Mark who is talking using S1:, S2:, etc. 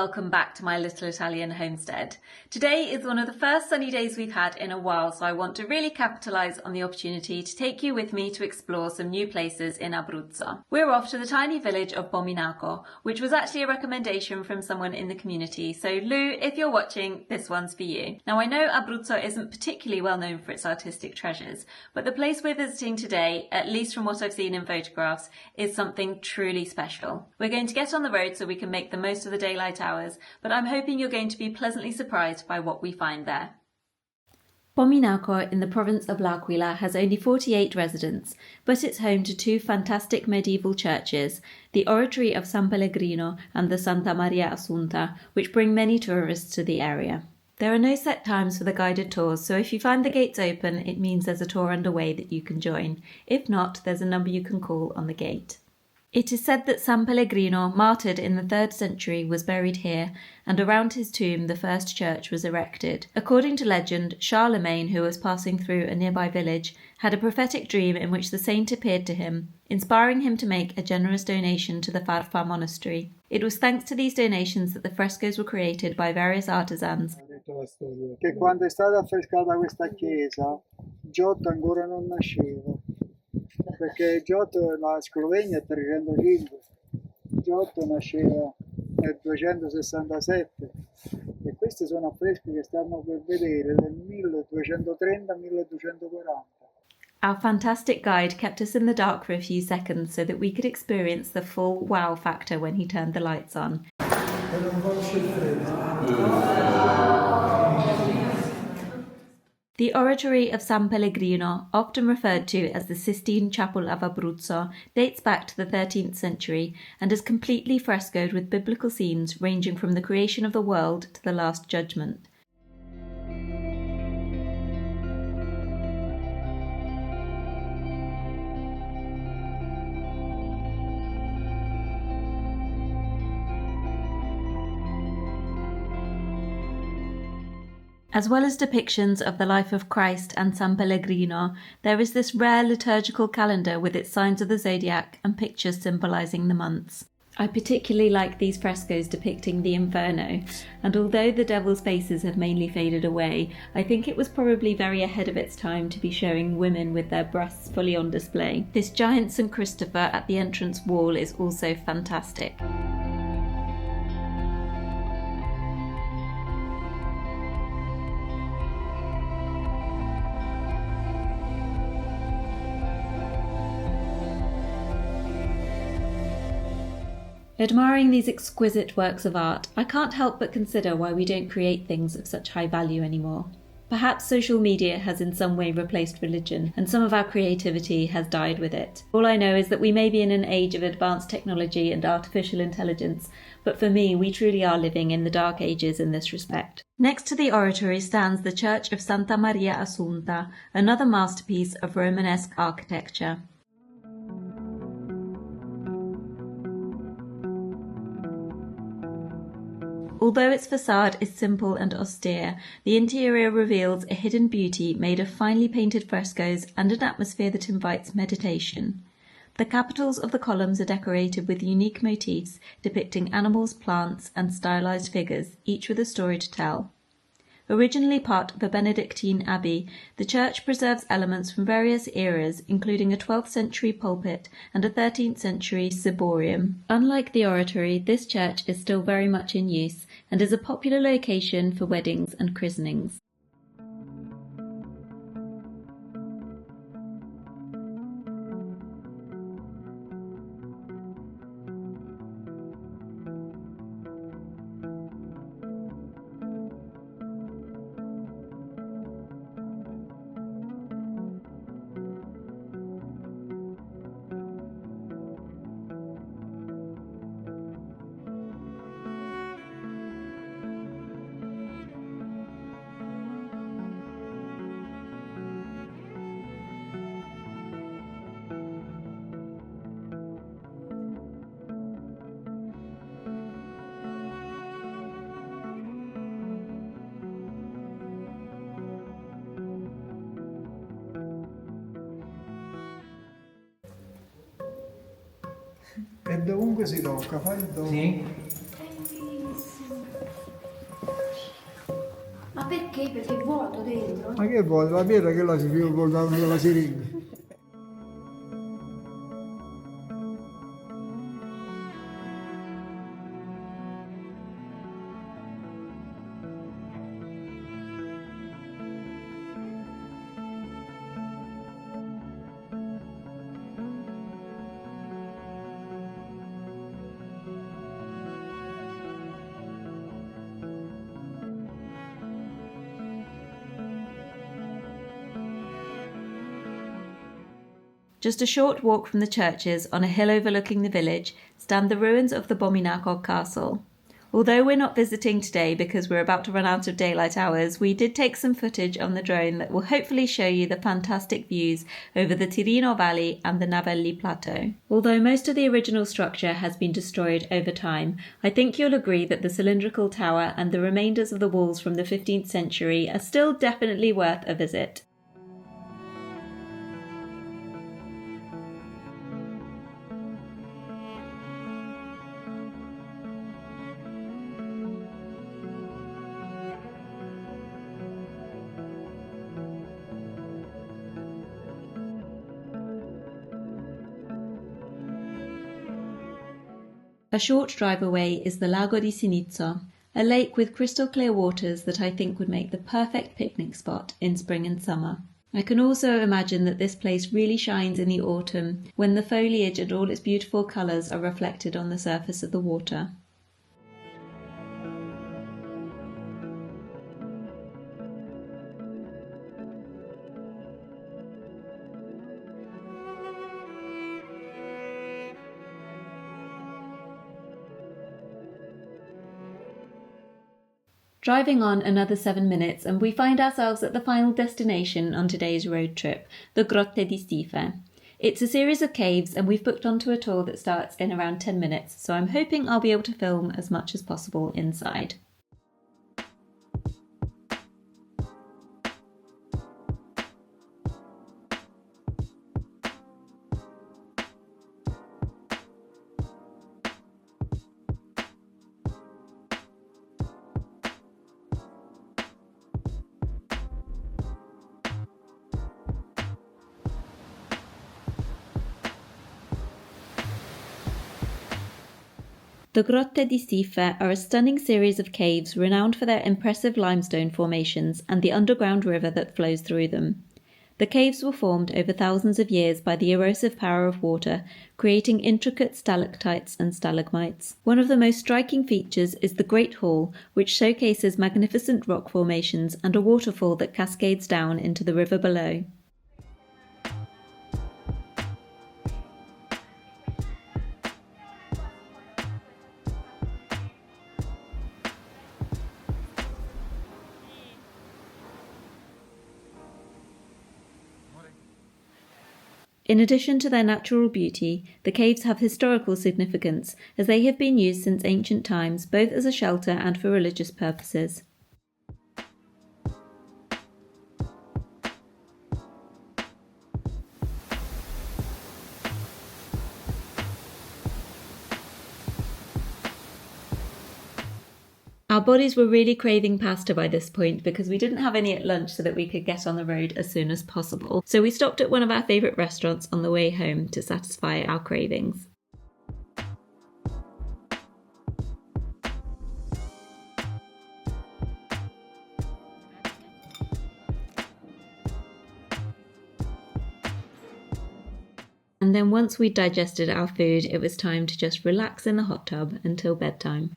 S1: welcome back to my little Italian homestead. Today is one of the first sunny days we've had in a while, so I want to really capitalise on the opportunity to take you with me to explore some new places in Abruzzo. We're off to the tiny village of Bominaco, which was actually a recommendation from someone in the community, so Lou, if you're watching, this one's for you. Now I know Abruzzo isn't particularly well known for its artistic treasures, but the place we're visiting today, at least from what I've seen in photographs, is something truly special. We're going to get on the road so we can make the most of the daylight hours, but I'm hoping you're going to be pleasantly surprised by what we find there. Bominaco in the province of L'Aquila has only 48 residents, but it's home to two fantastic medieval churches, the Oratory of San Pellegrino and the Santa Maria Assunta, which bring many tourists to the area. There are no set times for the guided tours, so if you find the gates open, it means there's a tour underway that you can join. If not, there's a number you can call on the gate. It is said that San Pellegrino, martyred in the 3rd century, was buried here, and around his tomb the first church was erected. According to legend, Charlemagne, who was passing through a nearby village, had a prophetic dream in which the saint appeared to him, inspiring him to make a generous donation to the Farfa monastery. It was thanks to these donations that the frescoes were created by various artisans.
S2: Che quando è stata affrescata questa chiesa, Giotto ancora non nasceva. Perché Giotto, la Slovenia è 305, Giotto nasceva nel 267 e questi sono affreschi che stiamo per vedere del 1230-1240.
S1: Our fantastic guide kept us in the dark for a few seconds so that we could experience the full wow factor when he turned the lights on. The Oratory of San Pellegrino, often referred to as the Sistine Chapel of Abruzzo, dates back to the 13th century and is completely frescoed with biblical scenes ranging from the creation of the world to the Last Judgment. As well as depictions of the life of Christ and San Pellegrino, there is this rare liturgical calendar with its signs of the zodiac and pictures symbolising the months. I particularly like these frescoes depicting the Inferno, and although the devil's faces have mainly faded away, I think it was probably very ahead of its time to be showing women with their breasts fully on display. This giant St. Christopher at the entrance wall is also fantastic. Admiring these exquisite works of art, I can't help but consider why we don't create things of such high value anymore. Perhaps social media has in some way replaced religion, and some of our creativity has died with it. All I know is that we may be in an age of advanced technology and artificial intelligence, but for me, we truly are living in the dark ages in this respect. Next to the oratory stands the Church of Santa Maria Assunta, another masterpiece of Romanesque architecture. Although its facade is simple and austere, the interior reveals a hidden beauty made of finely painted frescoes and an atmosphere that invites meditation. The capitals of the columns are decorated with unique motifs depicting animals, plants, and stylized figures, each with a story to tell. Originally part of a Benedictine abbey, the church preserves elements from various eras, including a 12th century pulpit and a 13th century ciborium. Unlike the oratory, this church is still very much in use and is a popular location for weddings and christenings.
S2: E dovunque si tocca, fai il dono.
S3: Sì. perché? Perché è vuoto dentro?
S2: Ma che vuole? La pietra che la si con la siringa.
S1: Just a short walk from the churches, on a hill overlooking the village, stand the ruins of the Bominaco Castle. Although we're not visiting today because we're about to run out of daylight hours, we did take some footage on the drone that will hopefully show you the fantastic views over the Tirino Valley and the Navelli Plateau. Although most of the original structure has been destroyed over time, I think you'll agree that the cylindrical tower and the remainders of the walls from the 15th century are still definitely worth a visit. A short drive away is the Lago di Bominaco, a lake with crystal clear waters that I think would make the perfect picnic spot in spring and summer. I can also imagine that this place really shines in the autumn when the foliage and all its beautiful colours are reflected on the surface of the water. Driving on another 7 minutes and we find ourselves at the final destination on today's road trip, the Grotte di Stiffe. It's a series of caves and we've booked onto a tour that starts in around 10 minutes, so I'm hoping I'll be able to film as much as possible inside. The Grotte di Stiffe are a stunning series of caves renowned for their impressive limestone formations and the underground river that flows through them. The caves were formed over thousands of years by the erosive power of water, creating intricate stalactites and stalagmites. One of the most striking features is the Great Hall, which showcases magnificent rock formations and a waterfall that cascades down into the river below. In addition to their natural beauty, the caves have historical significance, as they have been used since ancient times, both as a shelter and for religious purposes. Our bodies were really craving pasta by this point because we didn't have any at lunch so that we could get on the road as soon as possible. So we stopped at one of our favourite restaurants on the way home to satisfy our cravings. And then once we'd digested our food, it was time to just relax in the hot tub until bedtime.